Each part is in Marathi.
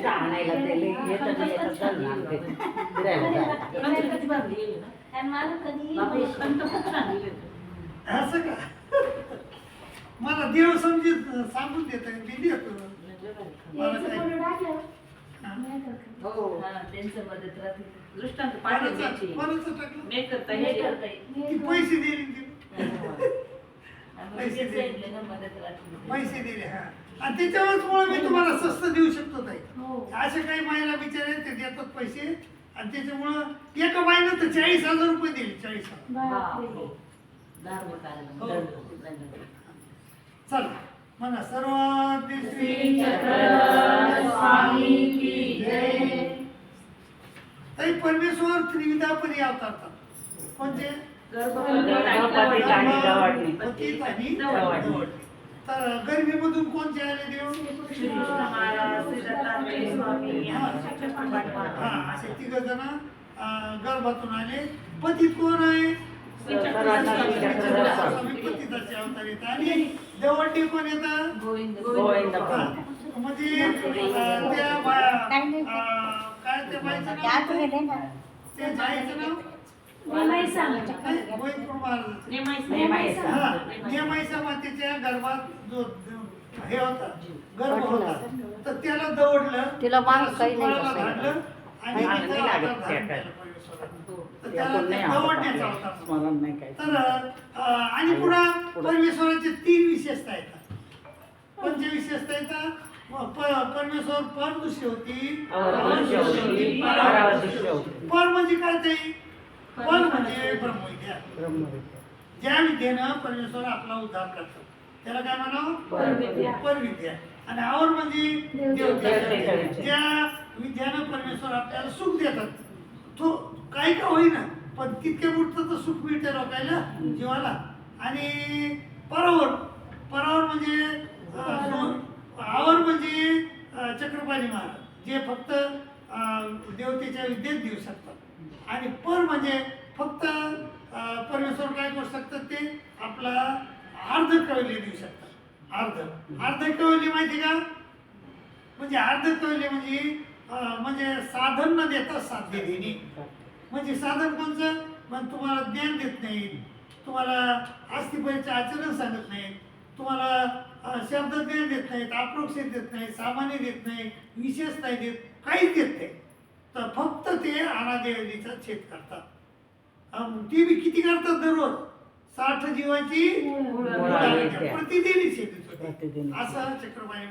आणायला ते येतं नाही येतं चालणार ते असं का मला देव समजून सांगून देत मी देतो मला काय त्यांचं मदत राहते दृष्टांत पाठवायची कोणाचं टाकलं मी करता हे करता ती पैसे दिले पैसे दिले ना मदत राहते पैसे दिले हा आणि त्याच्यावरच मी तुम्हाला स्वस्त देऊ शकतो ताई असे काही महिला बिचारे ते देतात पैसे आणि त्याच्यामुळं एका बाईनं तर 40,000 रुपये दिले 40,000 चल म्हणा सर्व श्री चक्रधर स्वामी की जय ताई परमेश्वर त्रिविधापरी अवतारतात कोणते गणपती आणि गवळणी तर गरिबीमधून कोणते आले देव हा असे 3 जण गर्भातून आले पती कोण आहे पतिताचे अवतार येतात आणि देवटी कोण येतात म्हणजे त्या काय त्या बाईचं नाव ते जायचं नाव नेमाईसा मातेच्या गर्भात जो हे होता गर्भ होता तर त्याला दवडलं तिला मान काही नाही धाडलं आणि तर आणि पुन्हा परमेश्वराचे 3 विशेषता येतात कोणत्या विशेषता येतात परमेश्वर परदृश्य होती पर म्हणजे काय ते पर म्हणजे ब्रह्मविद्या ज्या विद्येनं परमेश्वर आपला उद्धार करतो त्याला काय म्हणावं परविद्या आणि आवर म्हणजे ज्या विद्यानं परमेश्वर आपल्याला सुख देतात तो काही का होईना पण तितके पुरतं तर सुख मिळते लोकायला जीवाला आणि परावर म्हणजे आवर म्हणजे चक्रपाणी महाराज जे फक्त देवतेच्या विद्येत देऊ शकतात आणि पर म्हणजे फक्त परमेश्वर काय करू शकतात ते आपला अर्ध कवले देऊ शकतात अर्ध कवले माहिती का म्हणजे अर्ध कवले म्हणजे साधन न देता साध्य देणे म्हणजे साधन कोणचं मग तुम्हाला ज्ञान देत नाही तुम्हाला अस्थिपरीचे आचरण सांगत नाही तुम्हाला शब्द ज्ञान देत नाहीत अप्रोक्ष देत नाही सामान्य देत नाही विशेष नाही देत काहीच देत नाही तर फक्त ते अनादेवीचा छेद करतात ती बी किती करतात दररोज 60 जीवाची प्रतिदिनी छेद असं चक्रपाणी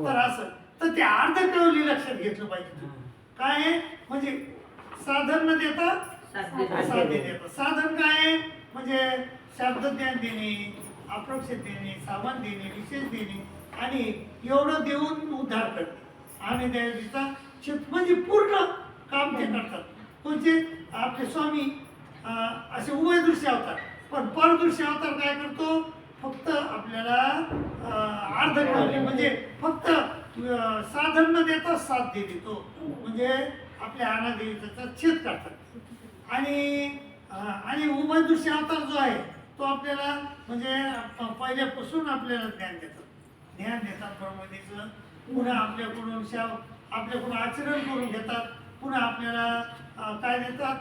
तर असं तर ते अर्ध कवली लक्षात घेतलं पाहिजे काय म्हणजे साधन न देता साध्य देता साधन काय म्हणजे शब्द ज्ञान देणे अप्रोक्ष देणे सामान देणे विशेष देणे आणि एवढं देऊन उद्धार करणे आणि देवीचा म्हणजे पूर्ण काम ते करतात कोणते आपले स्वामी असे उभय दृश्य अवतार पण परदृश्य अवतार काय करतो फक्त आपल्याला अर्ध कवली म्हणजे फक्त साधन न देता साध्य देतो म्हणजे आपल्या अनादेवीचा छेद करतात आणि उभय दृश्य अवतार जो आहे तो आपल्याला म्हणजे पहिल्यापासून आपल्याला ज्ञान देतात ब्रह्मदेवीचं पुन्हा आपल्याकडून आचरण करून घेतात पुन्हा आपल्याला काय देतात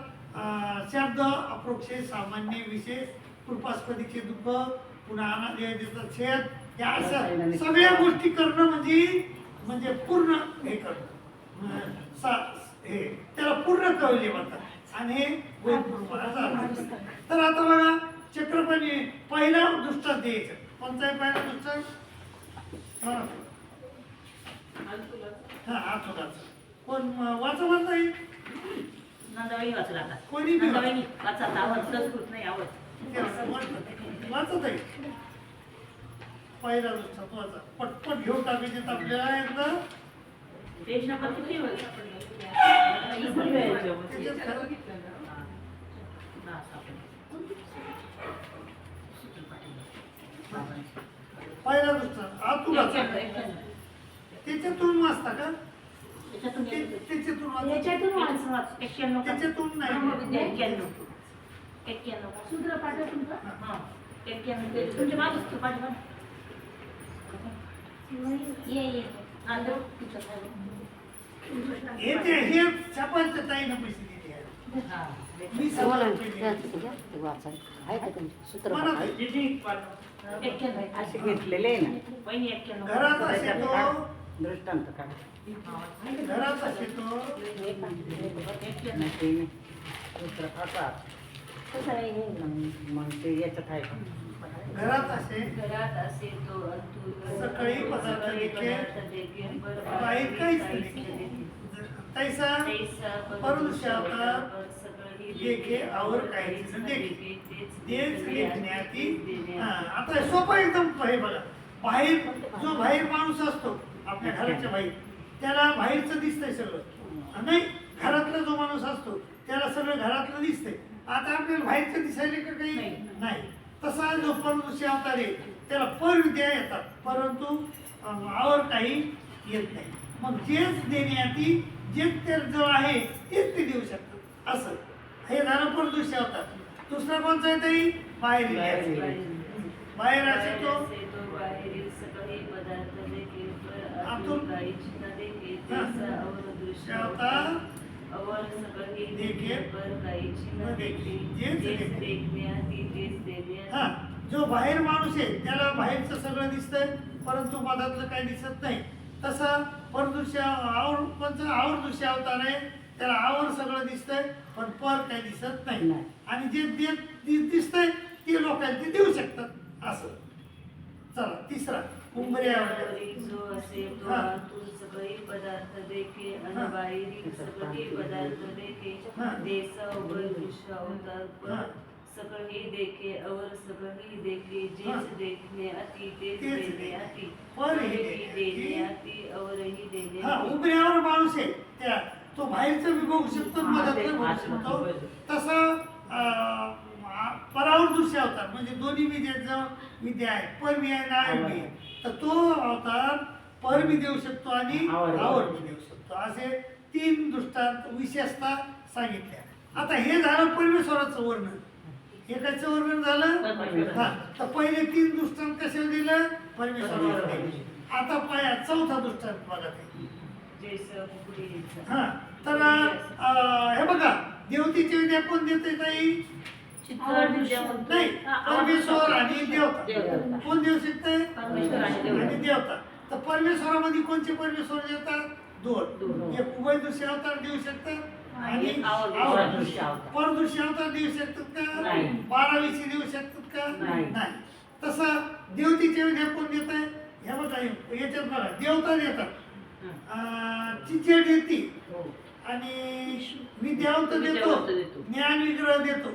शब्द अप्रोक्षे सामान्य विशेष कृपास्पदीचे दुःख पुन्हा अनादेवीचा छेद या अशा सगळ्या गोष्टी करणं म्हणजे पूर्ण हे करणं हे त्याला पूर्ण कवली म्हणतात आणि हे तर आता बघा चक्रपाणी पहिला दृष्टांत द्यायचं कोणताही पहिला दृष्टांत हा आठवड्याचा कोण वाचा म्हणता येईल नंदाबाई वाचला आता कोणी नंदाबाई वाचा आवड संस्कृत नाही आवड वाचत आहे पहिला दृष्टांत वाचा पटपट घेऊन टाकायचे आपल्याला एकदा पेज नंबर किती पहिला दृष्टांत आतुराचा त्याच्यातून वाचता का त्याच्यातून नाही सूत्र पाठवा तुमचं तुमच्या मागच पाठवा हे छापायचं ताईनं पैसे दिले आहेत. मी सवाल केले. मनात आहे. असे घेतलेले आहे ना वहिनी 91. घरात असे तो दृष्टांत काढ घरात असे तो दुसरं खातात मग ते याच्यात आहे घरात असे घरात असे तो अंतुर सकाळी पदार्थ देखे बाहेर काहीच नाही तैसा परुषा अवतार देखे और काहीच देखे तेच देखण्याती. आता सोपं एकदम हे बघा बाहेर जो बाहेर माणूस असतो आपल्या घराच्या बाहेर त्याला बाहेरचं दिसतंय सगळं नाही घरातला जो माणूस असतो त्याला सगळं घरातलं दिसतंय. आता आपल्याला बाहेरचं दिसायला का काही नाही. तसा जो परदृश्य अवतार आहे त्याला परविद्या येतात परंतु आवर काही येत नाही. मग जेच देण्याती जे जो आहे तेच ते देऊ शकतात असं हे झालं परदृश्य अवतार. दुसरा कोणता आहे तरी बाहेर असे तो बाहेरील सगळे पदार्थ देखील आतून दृश्य अवतार अवर सगळे देखे पर काहीची न देखे जेच तेच देखे. देखण्याती तेच देण्याती. हा जो बाहेर माणूस आहे त्याला बाहेरचं सगळं दिसतंय परंतु मधातलं काही दिसत नाही. तसं परदृश्य आवर दृश्य अवतार आहे त्याला आवर सगळं दिसतंय पण पर काही दिसत नाही. आणि जे दिसतंय ते लोकांना ते देऊ शकतात असं. चला तिसरा उंबऱ्या जो असे तो आतून सगळे पदार्थ देखे आणि बाहेरील सगळे पदार्थ देखे देश अवर दृश्य अवतार पर सगळे देखे अवर सगळे देखे जेच देखणे अति तेच देणे अति परही देणे अति अवरही देणे हा उंबऱ्यावर माणूस आहे त्या तो बाहेरचं बी बघू शकतो मधातलं बघू शकतो. तसं परावर दृश्य अवतार म्हणजे दोन्ही विद्याचं विद्या आहे पर बी आहे नाळ बी आहे तर तो अवतार पर बी देऊ शकतो आणि आवर बी देऊ शकतो. असे 3 दृष्टांत विशेषता सांगितल्या. आता हे झालं परमेश्वराचं वर्णन. एकाचं वर्णन झालं हा तर पहिले 3 दृष्टांत कसे दिलं परमेश्वराचं. आता चौथा दृष्टांत बघा ते हा तर हे बघा देवतेची विद्या कोण देते ताई नाही परमेश्वर आणि देवता. कोण देऊ शकते आणि देवता. तर परमेश्वरामध्ये कोणते परमेश्वर देतात 2 एक उभय दृश्य अवतार देऊ शकतात आणि परदृश्य अवतार देऊ शकतात का 12 देऊ शकतात का नाही. तसं देवतेची विद्या कोण देत आहे हे बघा याच्यात बघा देवता देतात चिचेड देते आणि विद्यावंत देतो ज्ञान विग्रह देतो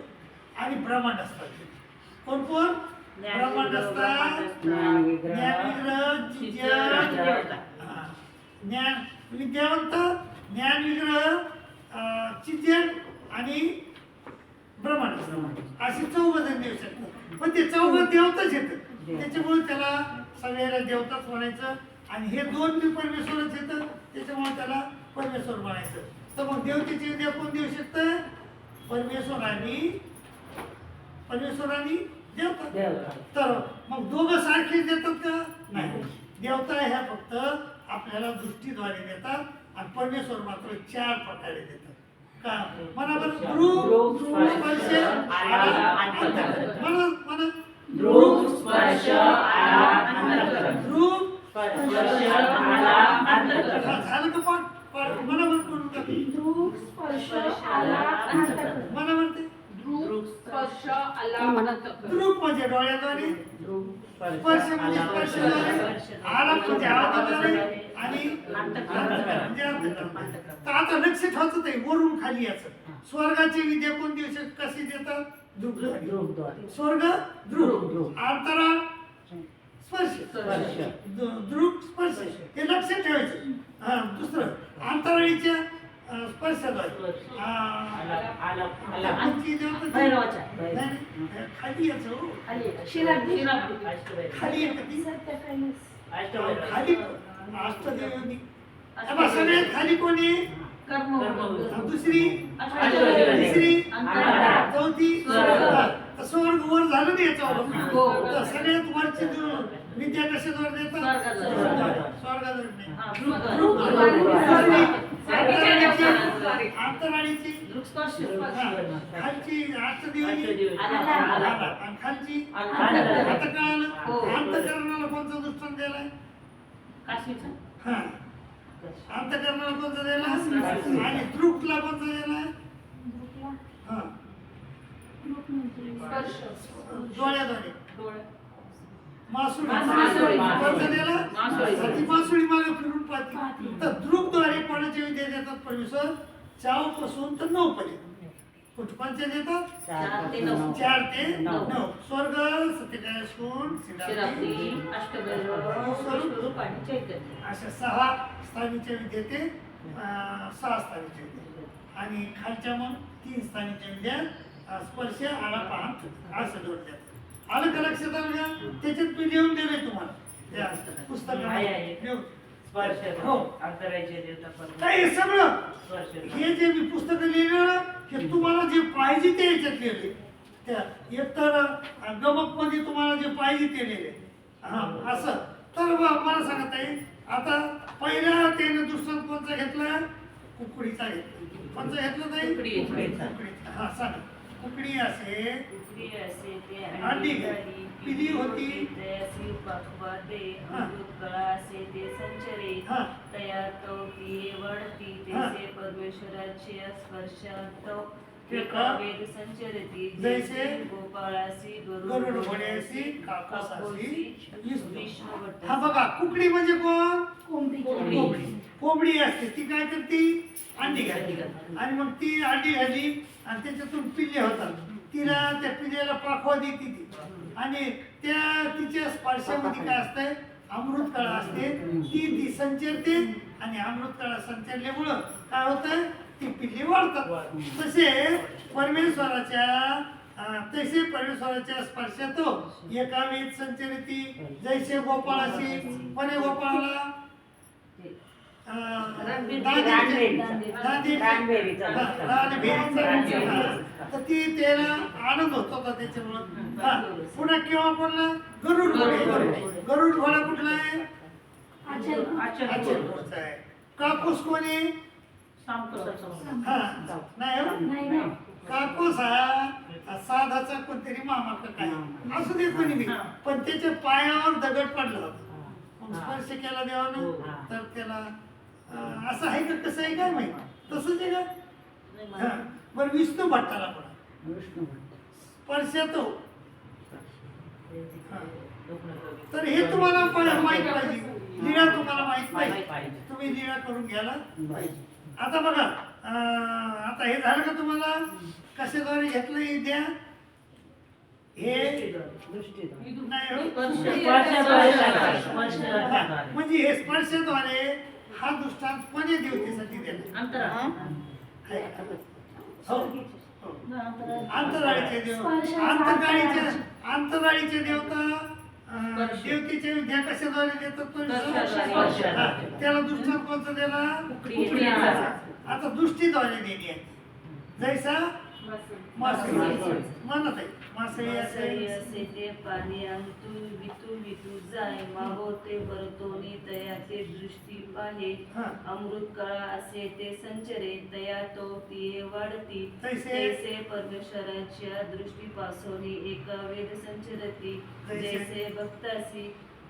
आणि ब्रह्मांड असतात. कोण कोण ब्रह्मांड असतात ज्ञान विग्रह ज्ञान विद्यावंत ज्ञान विग्रह चिचेड आणि ब्रह्मांड असतात. असे 4 जण देऊ शकतात पण ते 4 देवताच येतं त्याच्यामुळे त्याला सगळ्याला देवताच म्हणायचं. आणि हे 2 बी परमेश्वरच येतं त्याच्यामुळे त्याला परमेश्वर म्हणायचं. तर मग देवतेची विद्या कोण देऊ शकतं परमेश्वर आणि देवता. तर मग दोघं सारखेच देतात का नाही. देवता ह्या फक्त आपल्याला दृष्टीद्वारे देतात आणि परमेश्वर मात्र 4 प्रकारे देतात का म्हणा बरं. रूप स्पर्श रूप स्पर्श रूप झालं का पण मला मला म्हणते द्रुप म्हणजे डोळ्याद्वारे स्पर्श म्हणजे स्पर्शद्वारे आला म्हणजे आवाजाद्वारे आणि म्हणजे अंतःकरण. तर आता लक्ष ठेवायचं ते वरून खाली याचं स्वर्गाची विद्या कोण देऊ शकत कशी देतात द्रुपद्वारे. स्वर्ग द्रुप अंतरा स्पर्श द्रुप स्पर्श हे लक्षात ठेवायचं. दुसरं अंतराळीच्या स्पर्शाद्वारे खाली याचं खाली खाली अष्टदेवी सगळ्यात खाली कोणी दुसरी तिसरी चौथी स्वर्ग वर झालं ना याच्यावर. सगळ्यात वरची विद्या कशाद्वारे देतात स्वर्गाद्वारे. स्वर्गाद्वारे नाही. हा, अंतराळीची दृक्स्पर्श. खालची अष्टदिवनी आला. आणि खालची अंतराळी. आता कळालं हो. अंतकरणाला कोणतं दृष्टांत दिलाय काशीचं. हा अंतकरणाला कोणतं दिला आणि दृकला कोणतं दिलाय हा डोळ्याद्वारे मासुळी मासुळी. कोणतं दिला मासुळी. ती मासुळी मागे फिरून पाहते तर दृकद्वारे कोणाच्या विद्या देतात परमेश्वर 4 पासून तर 9 पर्यंत कोणत्या देतात 4 ते 9. 4 ते 9 9. स्वर्ग सत्यकाशून शिराप्ती, अष्टभैरव, स्वरूप आणि चैतन्य. अशा 6 स्थानीच्या विद्येते 6 स्थानीच्या विद्या आणि खालच्या मग 3 स्थानीच्या विद्या स्पर्श आला पाहत असं जोडतात. आलं का लक्षात आलं का त्याच्यात मी लिहून दिलंय तुम्हाला त्या पुस्तकामध्ये लिहून. हो काय हे सगळं हे जे मी पुस्तकं लिहिलं हे तुम्हाला जे पाहिजे ते याच्यात लिहिले त्या एकतर गमक मध्ये तुम्हाला जे पाहिजे ते लिहिले हा असं तर मला सांगत आहे आता पहिल्या त्याने दुसरा कोणचा घेतला कुकडीचा घेतला कोणचा घेतला नाही कुकडीचा. हा सांग कुकडी असे कुकडी असे ते अंडी पिली होती तयासी पाखवादे हा. अमृत कळा असे ते संचरे हा. तया तो ती वडती हा. तेसे परमेश्वराचे स्पर्शात ते एका का? वेद संचरती जैसे गोपाळासी गरुड घोड्यासी काकासासी विष्णू भट्ट. हा बघा कुकडी म्हणजे कोण कोंबडी. कोंबडी असते ती काय करते अंडी घालते घालते. आणि मग ती अंडी घाली आणि त्याच्यातून पिल्ले होतात तिला त्या पिल्ल्याला पाखवा देते ती आणि त्या तिच्या स्पर्शामध्ये काय असतंय अमृत कळा असते ती संचरते आणि अमृत कळा संचरल्यामुळं काय होतंय ती पिल्ले वाढतात तसे परमेश्वराच्या स्पर्शात एका वेद संचरती जैसे गोपाळाशी कोणे गोपाळाला तर ती त्याला आनंद होत होता त्याच्यामुळं पुन्हा केव्हा बोलला गरुड गरुड घोडा कुठला आहे अचलपूरचा आहे कापूस कोणी हा नाही हो? कापूस हा साधाचा कोणतरी मामा का काय असू दे कोणी बी पण त्याच्या पायावर दगड पडला होता मग स्पर्श केला देवानं तर त्याला असं आहे का कसं आहे काय माहिती तसंच आहे का बरं विष्णू भट्टाला पण स्पर्शात तर हे तुम्हाला माहित पाहिजे लीळा तुम्हाला माहित पाहिजे तुम्ही लीळा करून घ्यायला आता बघा आता हे झालं का तुम्हाला कशाद्वारे घेतलं विद्या हे नाही हो? म्हणजे हे स्पर्शाद्वारे हा दृष्टांत कोण्या देवतेसाठी दिला अंतराळीचे देव अंतराळीचे देवता देवतेच्या विद्या कशाद्वारे देतात त्याला दृष्टांत कोणता दिला आता दृष्टीद्वारे देणे आहे जैसा मासळी म्हणत आहे मासळी असे ते पाणी अंतू वितू जाय मागोते परतोनी तया ते दृष्टी पाहे अमृत कळा असे ते संचरे तया तो ती वाढती तैसे परमेश्वराच्या दृष्टीपासून एका वेद संचरती जैसे भक्तासी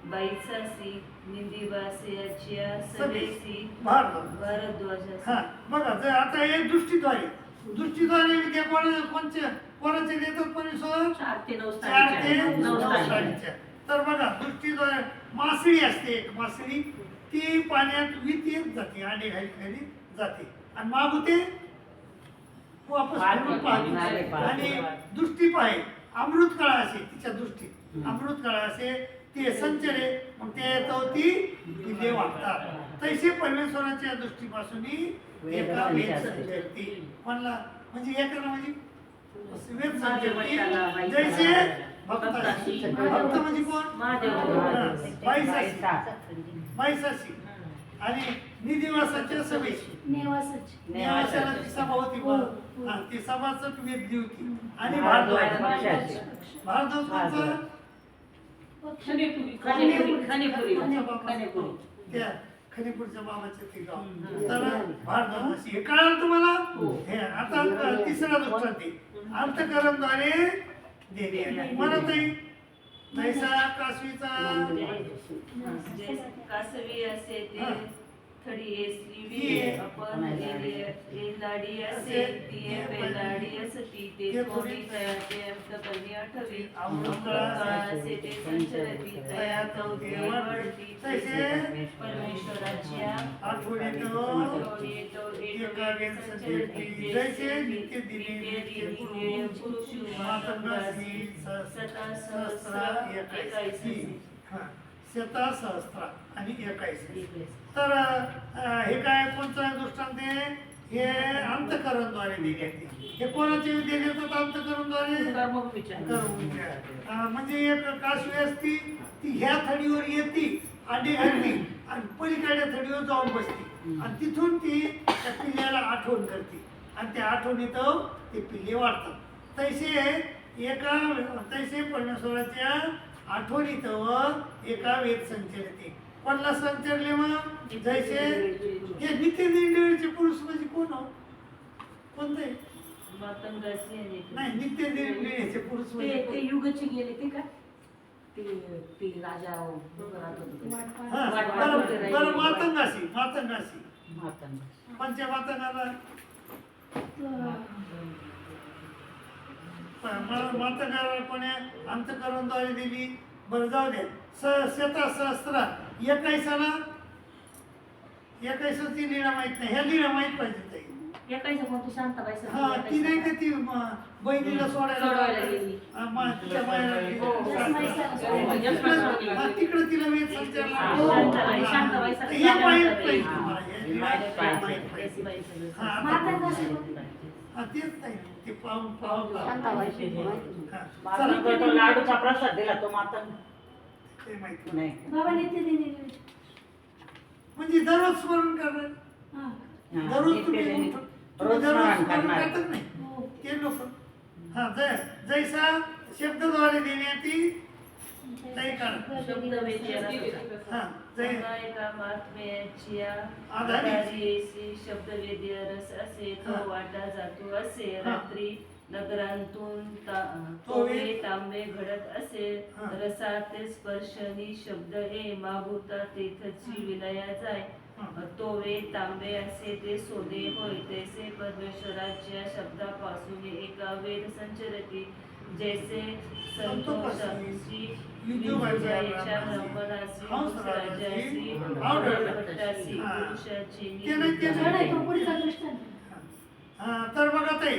बाईसासी निंदिवासियाच्या सभेसी भारद्वाजासी. बघा जर आता हे दृष्टीद्वारे विद्या कोणाचे देतात परमेश्वर 4 ते 9 4 ते 9 स्थानीच्या. तर बघा दृष्टीद्वारे मासळी असते एक मासळी ती पाण्यात येत जाते अंडे खाली जाते आणि मागुते वापस फिरून पाहते आणि दृष्टी पाहे अमृत कळा असे तिच्या दृष्टीत अमृत कळा असे ते संचरे मग ते ती पिल्ले वागतात तैसे परमेश्वराच्या दृष्टीपासून एका वेद संचरती म्हणला म्हणजे एकाला म्हणजे वेद संचरती जैसे भक्ताशी भक्त म्हणजे कोण बाईसाशी आणि निदिवासाच्या सभेशी नेवासाला ती सभा होती ती सभासक वेदली होती आणि भारद्वाज कोणचा त्या खनिपूरच्या बाबाचे ते गाव. तर भारद्वाज हे कळालं तुम्हाला. हे आता तिसरा दृष्टांत आहे. अंतःकरणद्वारे देणे. म्हणत आहे जैसा कासवीचा कासवी असे ते थडी असली आपण लाडी असे ती बेलाडी असती ते थोडी तयाते अंतकरणी आठवी असे ते संचरती तया चौथे वळती तैसे परमेश्वराच्या आठवणी एका संचरती जैसे नित्य दिने पुरुष मातंगासी सता सहस्र एकाईसी. शता सहस्त्र आणि 21. तर हे काय कोणतं दृष्टांत आहे. हे अंतःकरणद्वारे दिले. हे कोणाचे दिले जातात अंतःकरणद्वारे. म्हणजे एक कासवी असती ती ह्या थडीवर येते अंडे घालते आणि पलीकडच्या थडीवर जाऊन बसते आणि तिथून ती त्या पिल्ल्याला आठवण करते आणि त्या आठवणीत ते पिल्ले वाढतात. तैसे परमेश्वराच्या आठवणीत एका वेद संचरते. कोणला संचरले मग जैसे हे नित्य दिंडीचे पुरुष म्हणजे कोण हो. कोणते नाही नित्य दिंडीचे पुरुष ते युगची गेले ते का ते राजा बरं मातंगाशी पंचमातंगाला मातंगाला कोणी अंतःकरणद्वारे दिली. बरं जाऊ द्या. शता सहस्त्र 21ला 21ची लीळा माहित नाही. ह्या लीळा माहित पाहिजे. शांताबाई ती नाही का ती बहिणीला सोडायला गेली तिकडे तिला वेद संचारला. तेच नाही ते पाहून लाडूचा प्रसाद दिला तो मातंग ते माहिती नाही. म्हणजे दररोज स्मरण करणार. दररोज तुम्ही दररोज स्मरण करतात नाही ते लोक. हा जैसा शब्दद्वारे देण्याची काही काळ शब्द शब्दवेद्य रस असे तो वाटा जातो असे रात्री नगरांतून तोवे तांबे घडत असे रसात स्पर्शनी शब्द हे मागुता तेथची विलया जाय तोवे तांबे असे ते सोने होय तैसे परमेश्वराच्या शब्दापासून एका वेद संचरती जैसे संतोषाची विद्याच्या ब्राह्मणाची राजाची भट्टाची पुरुषाची तर बघा ते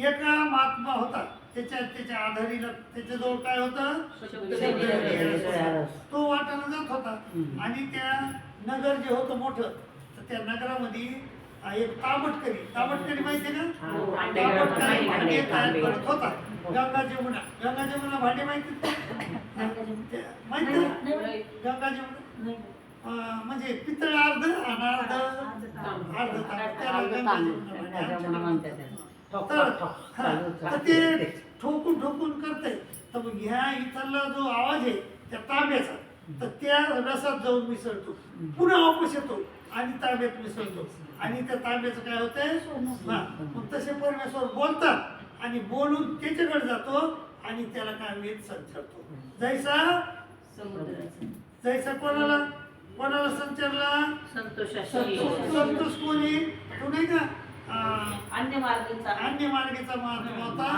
एका महात्मा होता. त्याच्या आधारीला त्याच्याजवळ काय होतं तो वाटाणा जात होता आणि त्या नगर जे होतं मोठं तर त्या नगरामध्ये एक ताबटकरी माहिती आहे का. ताबटकरी भांडे तयार करत होता. गंगा जमुना भांडे माहिती गंगा जमुना म्हणजे पितळ अर्ध आणि अर्ध त्याला गंगा जमुना तर ते ठोकून करतंय. तर मग ह्या इथला जो आवाज आहे त्या तांब्याचा तर त्या रसात जाऊन मिसळतो पुन्हा वापस येतो आणि तांब्यात मिसळतो आणि त्या तांब्याचं काय होतंय मग तसे परमेश्वर बोलतात आणि बोलून त्याच्याकडे जातो आणि त्याला काय वेद संचारतो. जैसा कोणाला संचारला संतोष कोणी तो नाही का अन्य मार्गेचा महात्मा होता.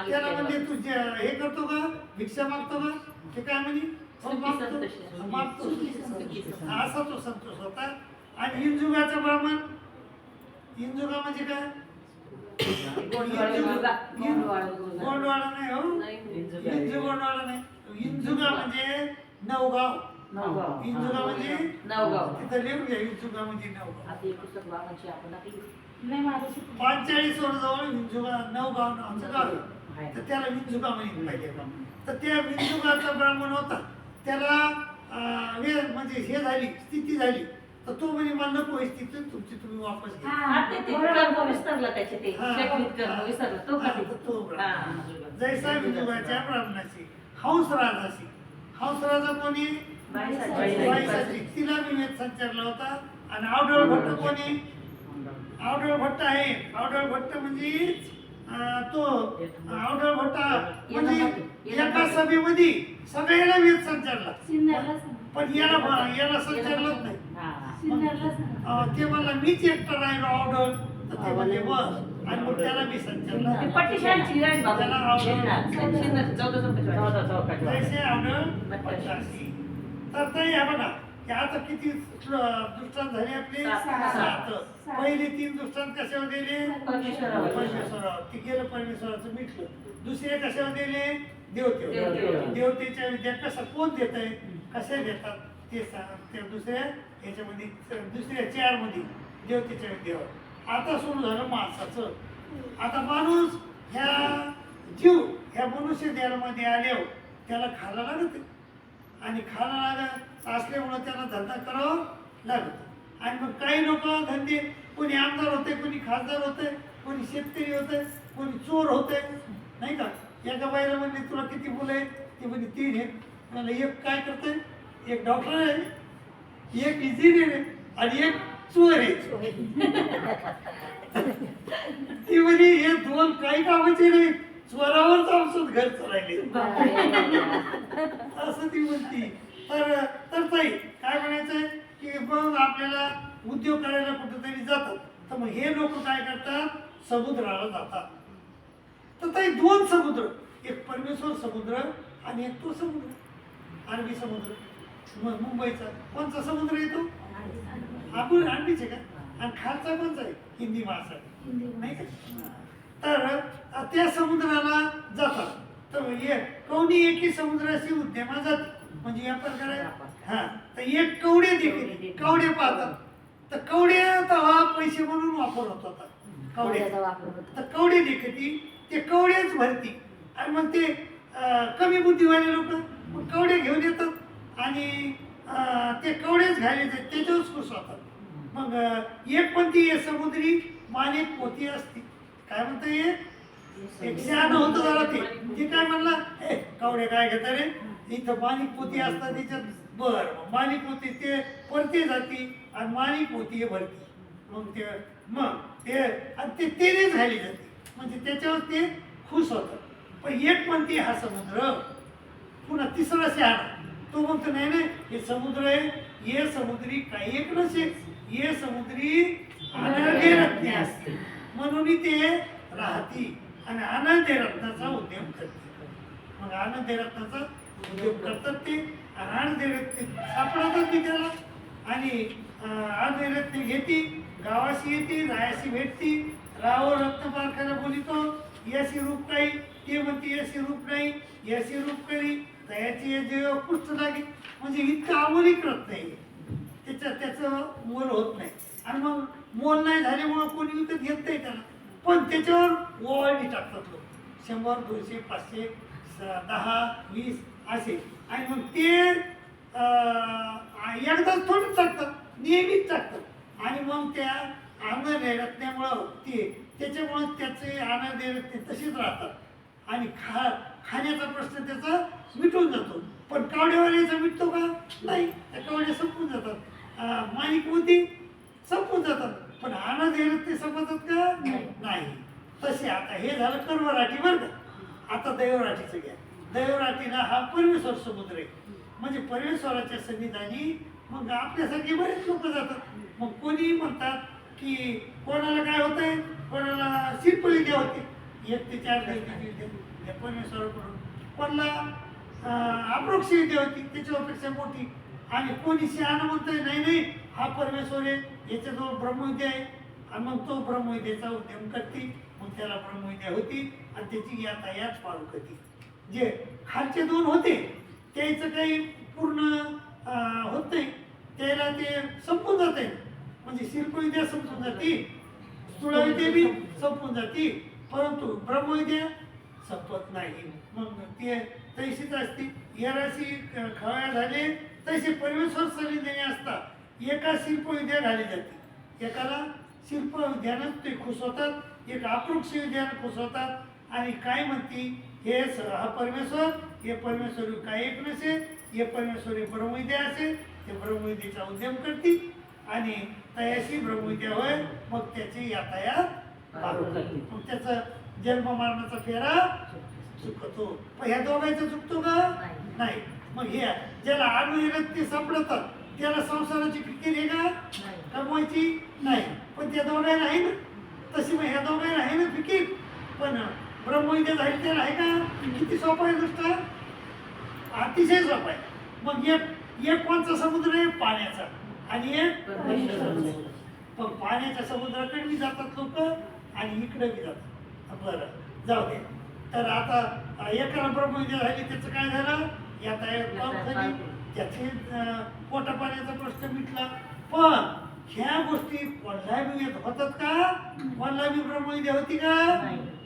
त्याला म्हणजे तू हे करतो का भिक्षा मागतो का ते काय म्हणे मागतो असा तो संतोष होता. आणि इंजुगाचा ब्राह्मण इंजुगा म्हणजे काय गोंडवाडा नाही हो इंजू गोंडवाडा नाही. इंजुगा म्हणजे नवगाव. इंजुगा म्हणजे नवगाव. तिथं लिहून घ्या इंजुगा म्हणजे नवगाव. 45 जवळ विंजुगा नवगाव नावाचं गाव आहे. तर त्याला विंजुगा म्हणे पाहिजे. तर त्या विंजुगाचा ब्राह्मण होता. त्याला म्हणजे हे झाली स्थिती झाली तर तो म्हणे मला नको स्थिती तुमची तुम्ही वापस घ्या. जैसा विंजुगाच्या ब्राह्मणाची हंसराजाशी हंसराजा कोणी बाईसाठी. बाईसाठी तिला मी वेद संचारला होता. आणि आवडळ भट्ट कोणी आवडळ भट्ट आहे. आवडळ भट्ट म्हणजे तो आवडळ भट्ट म्हणजे एका सभेमध्ये सगळ्याला वेद संचारला सिन्नरला सांग. पण याला संचारलंच नाही. सिन्नरला सांग. ते म्हणला मीच एकटा राहिलो आवडळ तर ते म्हणजे बस आणि मग त्याला मी संचारला ती पट्टीशाळेची आहे बाबा. त्याला आवडळ शिंदे 14 कैसे आवडळ भट्टाशी. तर ते या बघा की आता किती दृष्टांत झाले आपले सात. 7. पहिले 3 दृष्टांत कशावर दिले परमेश्वरावर. परमेश्वरावर ते गेलं परमेश्वराचं मिटलं. दुसरे कशावर दिले देवतेवर. देवतेच्या विद्या कसं कोण देत आहे कशा देतात ते सांग. त्या दुसऱ्या याच्यामध्ये दुसऱ्या 4 मध्ये देवतेच्या विद्यावर. आता सुरू झालं माणसाचं. आता माणूस ह्या जीव ह्या मनुष्य देहामध्ये आल्यावर त्याला खायला लागत आणि खायला लागत असल्यामुळं त्याला धंदा करावा लागतो. आणि मग काही लोक धंदे कोणी आमदार होते कोणी खासदार होते कोणी शेतकरी होते कोणी चोर होते नाही का. एका बाईला म्हणले तुला किती मुलं आहे ते म्हणजे 3 आहेत. मला एक काय करते एक डॉक्टर आहे एक इंजिनियर आहे आणि एक चोर आहे. ती म्हणे हे 2 काही कामाचे नाही चोरावरच आमचं घर चालायले असं ती म्हणती. तर ताई काय म्हणायचंय की मग आपल्याला उद्योग करायला कुठेतरी जातात तर मग हे लोक काय करतात समुद्राला जातात. तर ताई 2 समुद्र एक परमेश्वर समुद्र आणि एक तो समुद्र अरबी समुद्र. मग मुंबईचा कोणचा समुद्र येतो आपण अरबीचे का आणि खालचा कोणचा आहे हिंदी महासागर नाही का. तर त्या समुद्राला जातात. तर कोणी एकी समुद्राशी उद्यमा जाते म्हणजे या प्रकारे हा. तर एक कवडे देखील कवडे पाहतात. तर कवडे तेव्हा पैसे म्हणून वापर होत होता कवड्याचा. तर कवडे देखील ते कवडेच भरती आणि मग ते कमी बुद्धिवाले लोक मग कवडे घेऊन येतात आणि ते कवडेच घ्यायला त्याच्यावरच खुश होतात. मग एक पण ती समुद्री माणिक पोती असते काय म्हणता एक शहाणं होतं जरा ते काय म्हणला कवडे काय घेता रे इथं माणिक पोती असतात त्याच्यात बर माणिक पोती ते परते जाती आणि माणिक पोती भरती. मग ते आणि ते तेनेच घाली जाते म्हणजे त्याच्यावर ते खुश होतात. पण एक म्हणते हा समुद्र पुन्हा 3रा शहाणा तो म्हणतो नाही नाही हे समुद्र आहे ये समुद्री काही एक नसे ये समुद्री अनर्घ्य रत्ने असते म्हणून ते राहती आणि आनंद रत्नाचा उद्योग करते. मग आनंद रत्नाचा उद्योग करतात ते आनंद रत्ने सापडतात ती त्याला आणि आनंद रत्ने घेती गावाशी येते रायाशी भेटती. राव रत्न पारखाना बोलितो याशी रूप काही ते म्हणते याशी रूप नाही याशी रूप करी त्याची जे पुष्ट लागेल म्हणजे इतकं आमोलिक रत्न आहे त्याचं मोल होत नाही. आणि मग मोल नाही झाल्यामुळं कोणी विकत घेत नाही त्याला. पण त्याच्यावर ओवाळणी टाकतात लोक 100 200 500 10 20 असे आणि मग ते एकदाच थोडंच टाकतात नियमित टाकतात आणि मग त्या आनंद रत्नामुळं त्याच्यामुळं त्याचे आनंद रत्ने तसेच राहतात आणि खाण्याचा प्रश्न त्याचा मिटून जातो. पण कावडेवाल्याचा मिटतो का नाही. त्या कावड्या संपून जातात माणिक मोती संपून जातात पण आनंद रत्ने संपतात का नाही. तसे आता हे झालं कर्मराठी बरं का. आता दैवराठीचं घ्या. दैवराठीला हा परमेश्वर समुद्र आहे म्हणजे परमेश्वराच्या सन्निधानी मग आपल्यासारखे बरेच लोक जातात. मग कोणी म्हणतात की कोणाला काय होतंय कोणाला शिल्पविद्या होते 1 ते 4 विद्या परमेश्वराकडून कोणाला अप्रोक्ष विद्या होती त्याच्यापेक्षा मोठी आणि कोणी शहाणं म्हणतोय नाही नाही हा परमेश्वर आहे याच्याजवळ ब्रह्मविद्या आहे आणि मग तो ब्रह्मविद्येचा उद्यम करते मग त्याला ब्रह्मविद्या होती आणि त्याची यातायात पाळू करते. जे खालचे 2 होते त्याचं काही पूर्ण होत नाही त्याला ते संपून जाते म्हणजे शिल्पविद्या संपून जाते स्थूलविद्या बी संपून जाते परंतु ब्रह्मविद्या संपत नाही. मग ते तशीच असते. येराशी खवया झाले तसे परमेश्वर सन्निधानी असतात. एका शिल्पविद्या घाली जाते एकाला शिल्पविद्यानं ते खुश होतात एक अप्रोक्ष विद्यानं खुश होतात आणि काय म्हणते हे हा परमेश्वर हे परमेश्वर काय एक नसे हे परमेश्वरी ब्रह्मविद्या असेल ते ब्रह्मविद्येचा उद्यम करतील आणि तयाशी ब्रह्मविद्या होय मग त्याची यातायात करतील. मग त्याचं जन्म मरणाचा फेरा चुकतो. पण ह्या दोघांचा चुकतो का नाही. मग हे ज्याला आडवी सापडतात त्याला संसाराची फिकीर आहे का कमवायची नाही. पण त्या दोघांना आहे ना तशी. मग ह्या दोघांना आहे ना फिकीर. पण ब्रह्मविद्या झाली त्याला आहे का. किती सोपं आहे गोष्ट, अतिशय सोपं आहे. मग एक कोणचा समुद्र आहे पाण्याचा आणि एक पण पाण्याच्या समुद्राकडे बी जातात लोक आणि इकडे बी जातात. बरं जाऊ दे. तर आता एकाला ब्रह्मविद्या झाली त्याचं काय झालं यातायात झाली त्याचे पोटा पाण्याचा प्रश्न मिटला. पण ह्या गोष्टी कोणला बी होतात का. कोणला बी ब्रह्मविद्या होती का.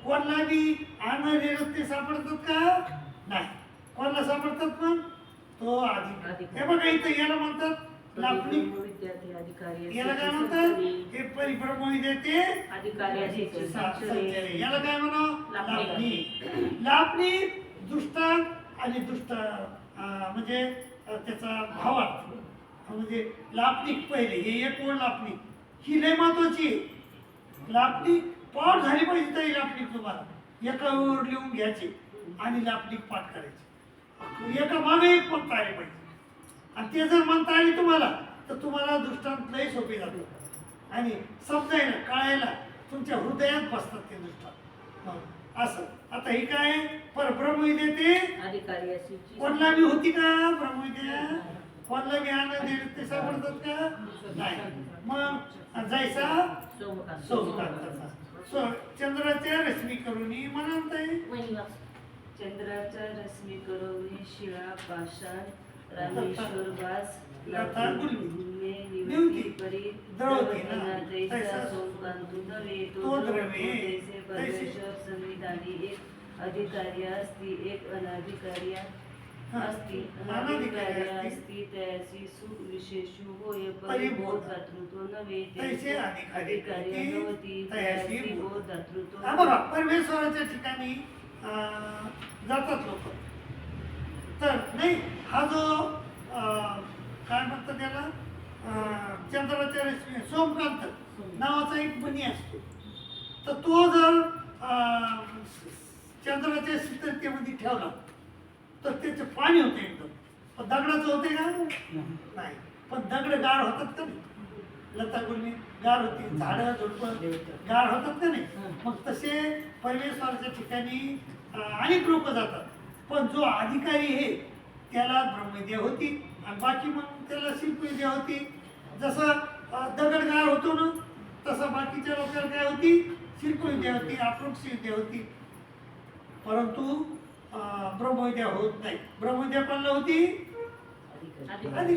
कोणला बी आनंद रस्ते सापडतात का नाही. कोणाला सापडतात पण तो आधी. हे बघा इथं याला म्हणतात लापणीक. याला काय म्हणतात हे परिब्रह्मविद्या ते अधिकारी. याला काय म्हणा लापणीक. लापणीक दुष्टांत आणि दुष्ट म्हणजे त्याचा भावार्थ म्हणजे लापणीक पहिले हे एक ओळ लापणीक ही लय महत्वाची आहे. लापणीक पाठ झाली पाहिजे तरी लापणीक तुम्हाला एका ओळ लिहून घ्यायची आणि लापणीक पाठ करायची. एका मागे एक म्हणता आली पाहिजे आणि ते जर म्हणता आली तुम्हाला तर तुम्हाला दृष्टांत लय सोपे जातात आणि समजायला कळायला तुमच्या हृदयात बसतात ते दृष्टांत. असं आता हे काय ब्रह्मविद्या ते अधिकारी कोणला बी होती का ब्रह्मविद्या. कोणला बी आनंद ते सापडतात का नाही. मग जायचा सोमकांताचा चंद्राच्या रश्मी करून म्हणत आहे. चंद्राच्या रश्मी करून शिळा पाषाण रामेश्वर वास लता गुलमी निवती परी द्रवती तैसा सोमकांतु नवे तो द्रवे तैसे परमेश्वर संविधानी एक अधिकारी असती एक अनाधिकारी असती. अनाधिकारी असती त्याची सुविशेषु होय परिबोध दातृत्व नव्हे तैसे अधिकारी नव्हती त्याची बोध दातृत्व. बघा परमेश्वराच्या ठिकाणी जातात लोक तर नाही. हा जो काय म्हणतात त्याला चंद्राच्या रश्मी सोमकांत नावाचा एक मणी असतो. तर तो जर चंद्राच्या शीतलतेमध्ये ठेवला तर त्याचे पाणी होते एकदम. पण दगडाचं होते का नाही. पण दगड गार होतात का नाही. लता गुलमी गार होती झाडं झुडपं गार होतात का नाही. मग तसे परमेश्वराच्या ठिकाणी अनेक लोक जातात. पण जो अधिकारी आहे त्याला ब्रह्मविद्या होती आणि बाकी मग त्याला शिल्पविद्या होती. जसं दगड गार होतो ना तसं बाकीच्या लोकांना काय होती शिल्पविद्या होती अप्रोक्ष विद्या होती. परंतु ब्रह्मविद्या होत नाही. ब्रह्मविद्या कोणाला होती अधिकारी.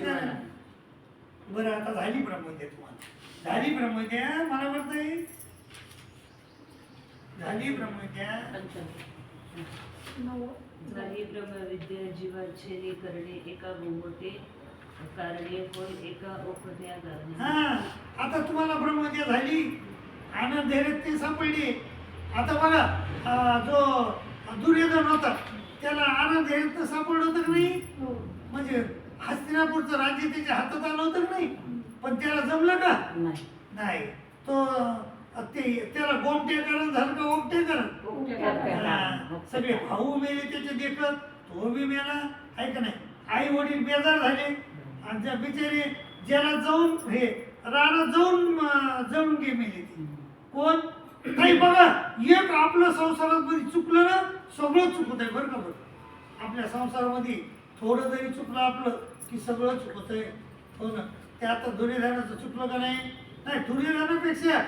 बरं आता झाली ब्रह्मविद्या तुम्हाला झाली ब्रह्मविद्या मला म्हणताय झाली ब्रह्मविद्या. झाली ब्रह्मविद्या जीवाच्छेदी करणे एका गोमटे कारणे होय एका ओपत्या कारणे. हा आता तुम्हाला ब्रह्मविद्या झाली आनंद धैर्य सापडली. आता बघा जो दुर्योधन होता त्याला आनंद धैर्य सापडलं होतं की नाही. म्हणजे हस्तिनापूरचं राज्य त्याच्या हातात आलं होतं की नाही. पण त्याला जमलं का नाही. तो त्याला गोमटेकरण झालं का ओमटेकरण. सगळे भाऊ मेले त्याचे देखत तो बी मेला आहे का नाही. आई वडील बेजार झाले आणि त्या बिचारे ज्याला जाऊन हे रानात जाऊन गे मेले कोण काही. बघा एक आपलं संसारामध्ये चुकलं ना सगळं चुकत आहे बरं का. बरं आपल्या संसारामध्ये थोडं जरी चुकलं आपलं की सगळं चुकत आहे. हो ना. ते आता दुर्योधनाचं चुकलं का नाही. नाही दुर्योधनापेक्षा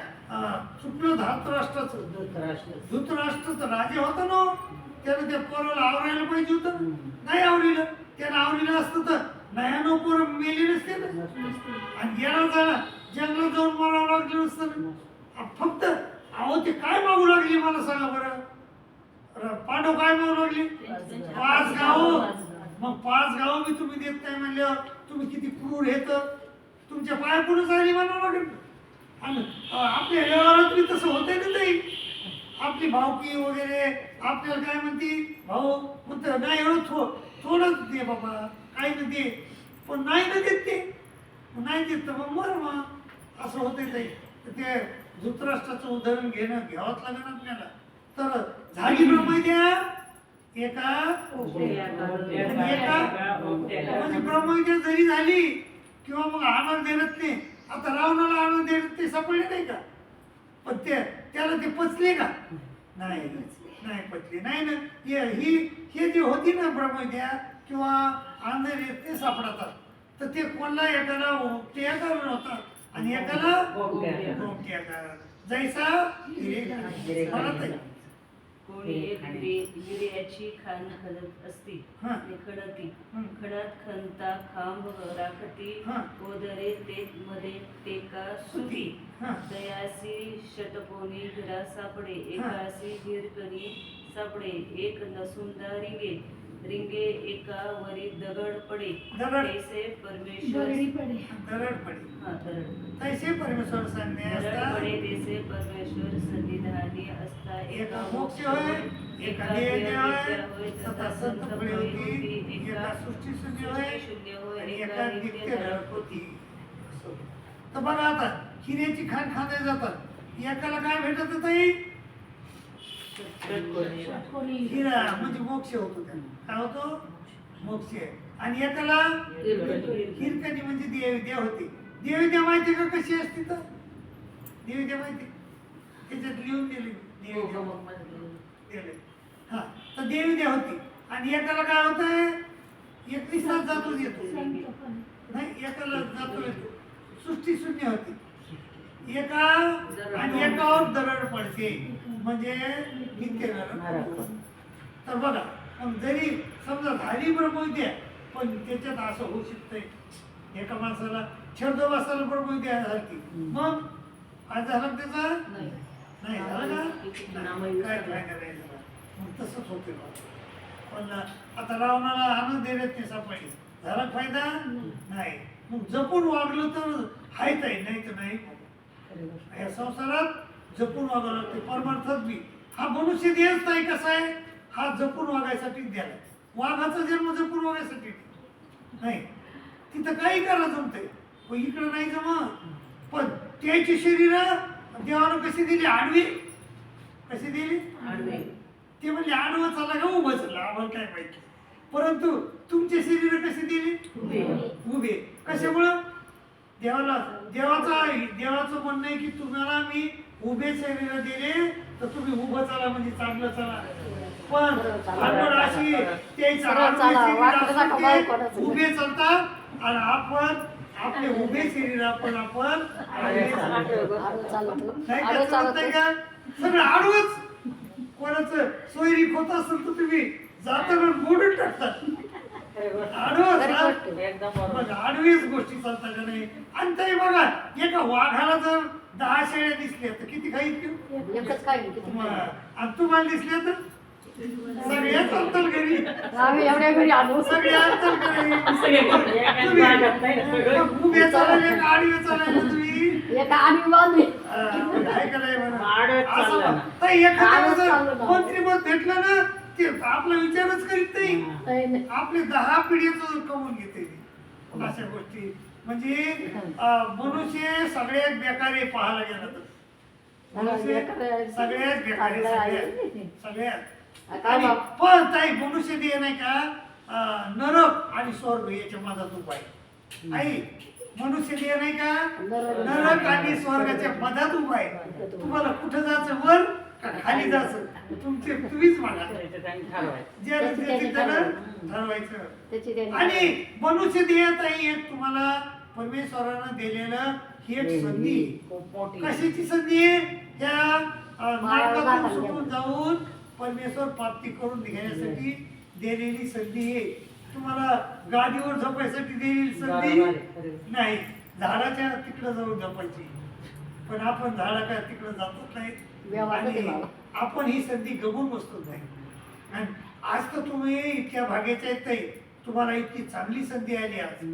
चुकलं धृतराष्ट्राचं. धृतराष्ट्राचं राजे होता ना त्यानं त्या पोराला आवरायला पाहिजे होतं नाही आवरीलं. त्यानं आवरीलं असतं तर नयानो पोरं मेली नसते ना. आणि गेला झाला जंगलात जाऊन मारावं लागलं नसतं. फक्त अहो ते काय मागू लागली मला सांगा बरं. पांडव काय मागू लागली 5 गाव. मग 5 गाव मी तुम्ही देत नाही म्हणल्यावर तुम्ही किती क्रूर हेत तुमच्या पाया पुढे जायला म्हणावं लागेल. आणि आपल्या व्यवहारात बी तसं होतंय ना ताई. आपली भावकी वगैरे आपल्याला काय म्हणते भाऊ म्हणतं नाही एवढं थोडंच दे बाबा काही ना दे, पण नाही ना देत ते, नाही देत तर मग मर मग, असं होते ते धृतराष्ट्राचं उदाहरण घ्यावंच लागेल आपल्याला. तर झाली ब्रह्मविद्या एका म्हणजे ब्रह्मविद्या जरी झाली किंवा मग आनंद देत नाही, आता रावणाला आनंद देत ते सापडले नाही का, पण त्याला ते पचले का, नाही पचले नाही ना. हे जे होती ना ब्रह्मविद्या किंवा अंधेर ते सापडतात, तर ते कोणला एकाला ओमट्या करून होतात आणि एकाला गोमट्या करून जैसा म्हणत आहे. कोणी एक हिऱ्याची खाण खणत असती आणि खणती, खणात खणता खांब राखती, ओदरे ते मध्ये टेका सुती, दयासी षटकोनी हिरा सापडे, एकासी हिरकणी सापडे, एक नसुंदा रिंगे एका वरी दगड पडे, तैसे परमेश्वर तैसे परमेश्वर पडे, तैसे परमेश्वर सन्निधानी असता, एका मोक्ष होय, एका देह होय, तथा संत फळे होती, एका सृष्टी शून्य होय आणि एका नित्य धडक होती. तर बघा आता हिऱ्याची खाण खाते जातात, एकाला काय भेटत ताई, हिरा म्हणजे मोक्ष होतो, त्यांना काय होतो, मोक्ष. आणि एकाला हिरकणी म्हणजे देवविद्या होती. देवविद्या माहिती का कशी असते, तर देवविद्या माहिती त्याच्यात लिहून दिली हा. तर देवविद्या होती आणि एकाला काय होत आहे, 31 जातो येतो नाही, एकाला जातो येतो, सृष्टी शून्य होती, एका आणि एकावर दरड पडते म्हणजे नित्य नरक. तर बघा मग जरी समजा झाली ब्रह्मविद्या, पण त्याच्यात असं होऊ शकतंय एका माणसाला छंदो बसायला ब्रह्मविद्या झाली, मग आज झाला त्याचा नाही झाला का, काय फायदा नाही झाला. मग तसंच होते. पण आता रावणाला आनंद देण्यात ते सापडले, झाला फायदा नाही. मग जपून वागलं तर हायच आहे, नाही तर नाही. या संसारात जपून वागावं लागते, परमार्थात बी. हा मनुष्य देहच नाही, कसा आहे, हा जपून वागायसाठीच द्याला. वाघाचा जन्म जपून वागायसाठी नाही, तिथं काही करा जमते, पण इकडं नाही जमत. पण त्याची शरीर देवानं कशी दिली, आडवी कशी दिली, ते म्हणजे आडवं चालला का उभं चालला आम्हाला काय माहिती, परंतु तुमची शरीर कशी दिली, उभे. कशामुळं, देवाचं म्हणणं आहे की तुम्हाला मी उभे शरीर दिले तर तुम्ही उभं चाला, म्हणजे चांगलं चला. पण अशी उभे चालतात आणि आपण आपले उभे शरीर आपण नाही का, सगळं आडवच. कोणाचं सोयरीक होत असेल तर तुम्ही जाताना मोडून टाकतात, आडवीच गोष्टी चालतात का नाही. आणि तरी बघा, एका वाघाला जर 10 शेळ्या दिसल्या तर किती खाईल, आणि तुम्हाला दिसल्या तर सगळ्या चालतात घरी, सगळ्या उभे चालायला का आडवे चालायला तुम्ही, एखाद्या मंत्रीपद भेटलं ना ते आपला विचारच करीत नाही, आपले 10 पिढीचं कमवून घेते. अशा गोष्टी म्हणजे मनुष्य सगळ्यात बेकार आहे पाहायला गेलं तर, मनुष्य सगळ्यात बेकार आहे, सगळ्यात. पण ताई मनुष्य देह नाही का, नरक आणि स्वर्ग याच्या मधात उपाय आई, मनुष्य देह नाही का, नरक आणि स्वर्गाच्या मधात उपाय. तुम्हाला कुठं जायचं, वर का खाली जायचं, तुम्हीच म्हणा, ठरवायचं. आणि मनुष्य देहात एक तुम्हाला परमेश्वरानं दिलेलं ही एक संधी, कशाची संधी आहे, त्या नरकातून सुटून जाऊन परमेश्वर प्राप्ती करून घेण्यासाठी दिलेली संधी आहे. तुम्हाला गादीवर झोपायसाठी दिलेली संधी नाही, झाडाच्या तिकडं जाऊन झोपायची. पण आपण झाडाच्या तिकडं जातच नाही आणि आपण ही संधी गमून बसतो नाही. आणि आज तर तुम्ही इतक्या भाग्याच्या आहेत ताई, तुम्हाला इतकी चांगली संधी आली आज.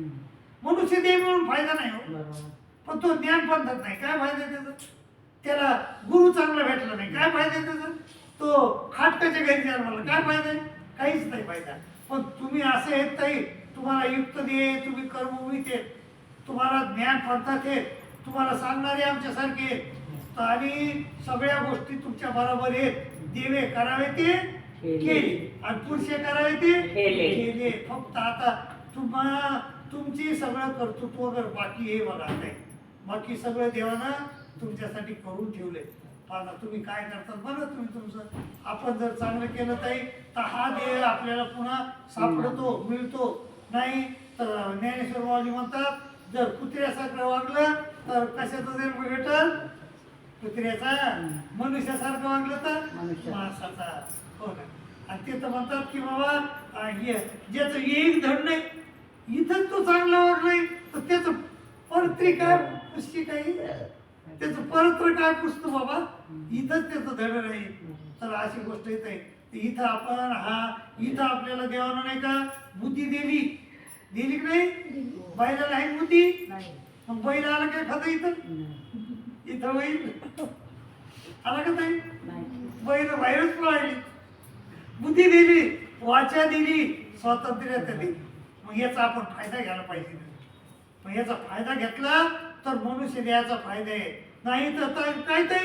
मनुष्य देह म्हणून फायदा नाही हो, पण तो ज्ञान पंथात नाही, काय फायदा त्याचा, त्याला गुरु चांगला भेटला नाही, काय फायदा त्याचा, तो खाटकाच्या घरी जन्माला, काय फायदा, काहीच नाही फायदा. पण तुम्ही असे आहेत ताई, तुम्हाला युक्त दे, तुम्ही कर्मभूमीत आहेत, तुम्हाला ज्ञान पंथात आहेत, तुम्हाला सांगणारे आमच्यासारखे आहेत. आणि सगळ्या गोष्टी तुमच्या बरोबर आहेत. देवे करावे ते केले आणि पुरुषे करावे ते केले. फक्त आता तुमची सगळं कर्तृत्व वगैरे बाकी हे बघा नाही, बाकी सगळं देवानं तुमच्यासाठी करून ठेवले. आता तुम्ही काय करतात बघा तुम्ही तुमचं. आपण जर चांगलं केलं तर हा देह आपल्याला पुन्हा सापडतो, मिळतो. नाही तर ज्ञानेश्वर बाबाजी म्हणतात, जर कुत्र्यासारखं वागलं तर कशाचं जन्म भेटल? कुत्र्याचा. मनुष्यासारखं वागलं तर माणसाचा. हो ना. आणि ते तर म्हणतात की बाबा ज्याचं एक धड नाही, इथंच तो चांगला वागलाय तर त्याचं परत्री काय पुष्टी काही, त्याचं परत्र काय पुसतो बाबा, इथंच त्याचं धड नाही. तर अशी गोष्ट येत आहे. इथं आपण इथं आपल्याला देवानं नाही का बुद्धी दिली की नाही? बैलाला आहे बुद्धी, मग बैल आला काय खाता इथं बैल आला का नाही? बैल बाहेरच पळाली. बुद्धी दिली, वाचा दिली, स्वातंत्र्य दिली. मग याचा आपण फायदा घ्यायला पाहिजे. मग याचा फायदा घेतला तर मनुष्य देहाचा फायदा आहे. नाही तर काय ते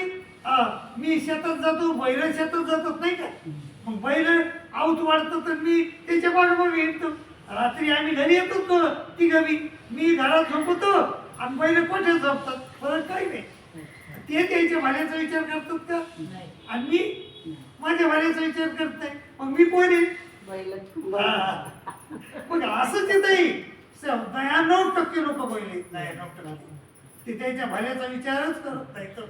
मी शेतात जातो, बैल शेतात जातात नाही का, मग बैल आऊत वाढतं तर मी त्याच्या बरोबर येतो. रात्री आम्ही घरी येतो तिघं, मी घरात झोपतो आणि बैल कोठे झोपतात. फरक काही नाही. ते त्याच्या भाड्याचा विचार करतात का? आणि मी माझ्या भाड्याचा विचार करत नाही. मग मी कोण आहे? मग असंच येत आहे. 99% लोक बैल 99% ते त्याच्या भल्याचा विचारच करत नाही. तर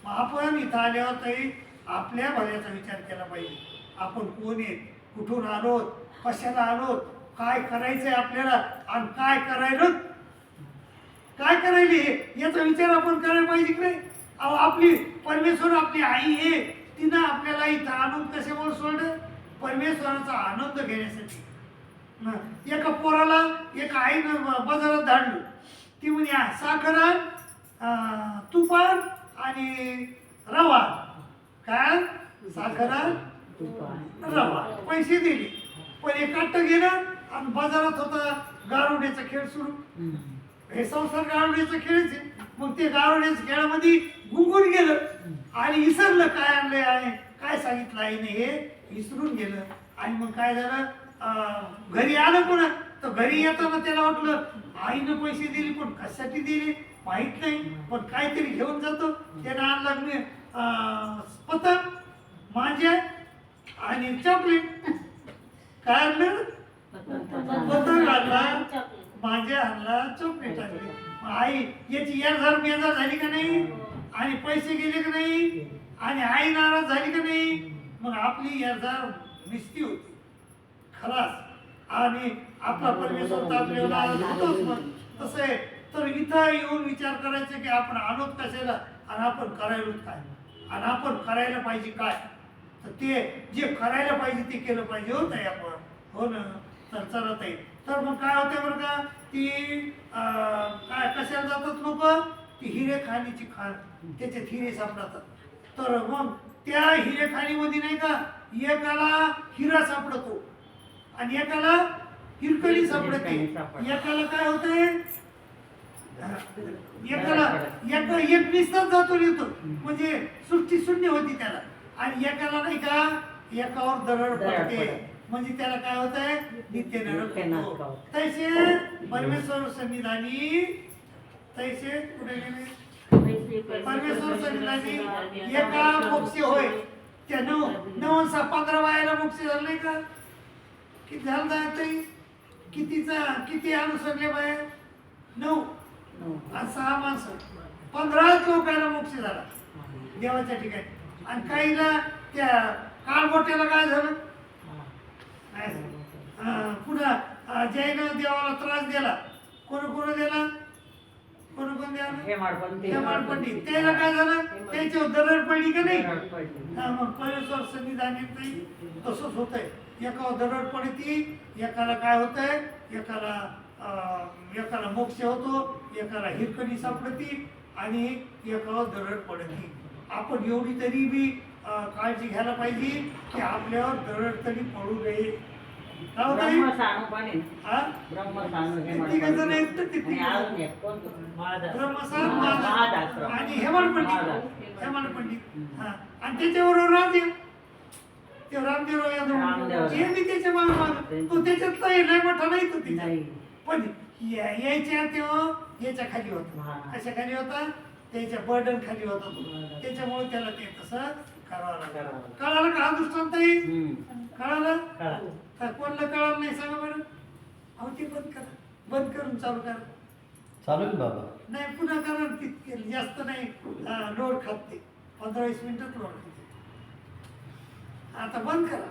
आपण इथं आल्यावर तरी आपल्या भल्याचा विचार केला पाहिजे. आपण कोण आहेत, कुठून आलोत, कशाला आलोत, काय करायचंय आपल्याला आणि काय करायले याचा विचार आपण करायला पाहिजे की नाही? आपली परमेश्वर आपली आई आहे, तिनं आपल्याला इथं आणून कशामुळे सोडलं? परमेश्वराचा आनंद घेण्यासाठी. एका पोराला एका आईनं बाजारात धाडलं. ती म्हणे साखर तुपान आणि रवा. काय? साखर रवा. पैसे दिले, पण एक काट गेलं आणि बाजारात होता गारुड्याचा खेळ सुरू. हे संसार गारुड्याचा खेळचे. मग ते गारुड्याच्या खेळामध्ये गुंगून गेलं आणि विसरलं काय आणलंय आहे, काय सांगितलं आईने हे विसरून गेलं. आणि मग काय झालं, घरी आलं पुन्हा. तर घरी येताना त्याला वाटलं आईनं पैसे दिले, पण कशासाठी दिले माहित नाही, पण काहीतरी घेऊन जातो. त्यानं आणलं पतंग, मांजा आणि चॉकलेट. काय आणलं? पतंग आणला, मांजा आणला, चॉकलेट आणली. आई याची यार बेजार झाली का नाही? आणि पैसे गेले का नाही? आणि आई नाराज झाली का नाही? मग आपली यारदार निस्ती होती खलास. आणि आपला परमेश्वर तर आपल्याला होतोच. मग तसं आहे. तर इथं येऊन विचार करायचं की आपण आलोत कशाला आणि आपण करायला काय आणि आपण करायला पाहिजे काय. तर ते जे करायला पाहिजे ते केलं पाहिजे. होत आहे आपण. हो ना. तर चालत आहे. तर मग काय होते बरं का, ती काय कशाला जातात लोक? ती हिरे खाणीची खाण, त्याच्यात हिरे सापडतात. तर मग त्या हिरे खाणीमध्ये नाही का एकाला हिरा सापडतो आणि एकाला हिरकणी सापडते. एकाला काय होतंय, एकाला एक निसतात जातो येतो, म्हणजे सृष्टी शून्य होती त्याला. आणि एकाला नाही का एकावर दरड पडते, म्हणजे त्याला काय होतंय, नित्य नरक होतो. तैसे परमेश्वर सन्निधानी, तैसे कुठे गेले परमेश्वर सन्निधानी एका मोक्ष होय. त्या 15 वयाला मोक्ष झालं नाही का? किती झालं जायचं? किती अनुसरले बाय? 9 आणि 6 माणसं, 15 लोकांना मोक्ष झाला देवाच्या ठिकाणी. आणि काहीला त्या काळमोठ्याला काय झालं? पुन्हा जैन देवाला त्रास दिला. कोण दिला? कोण दिला? पंडित. त्याला काय झालं? त्याच्यावर दरड पडली का नाही? मग परमेश्वर सन्निधानी नाही तसंच होतंय. एकावर दरड पडती, एकाला काय होतंय, एकाला मोक्ष होतो, एकाला हिरकणी सापडती आणि एकावर दरड पडती. आपण एवढी तरी बी काळजी घ्यायला पाहिजे की आपल्यावर दरड तरी पडू नये. का होता ब्रह्म सानू पण आहे ना. हा ब्रह्म सानू हे तिघजण आहेत तर ते आणि तिघजण. अजून एक कोणतं? ब्रह्मसार महादास. आणि हेमंत पंडित हा आणि त्याच्याबरोबर रामदेव ते रामदेवराव रामदेवराव. यादव हे मी त्याच्या मागे तो त्याच्यात नाही मोठा नाही तो तिचा नाही. पण याच्या तो याच्या खाली हा. होता अशा खाली होता त्याच्या बर्डन खाली होता तो त्याच्यामुळे त्याला ते तसं करावं लागलं कळालं का हा दृष्टांत आहे कळालं कळा. तर कोणाला कळालं नाही सांगा बरं अहो ते बंद करा बंद करून चालू करा चालू की बाबा नाही पुन्हा करा तितके जास्त नाही लोड खात ते 15-20 मिनिटात लोड खाते आता बंद करा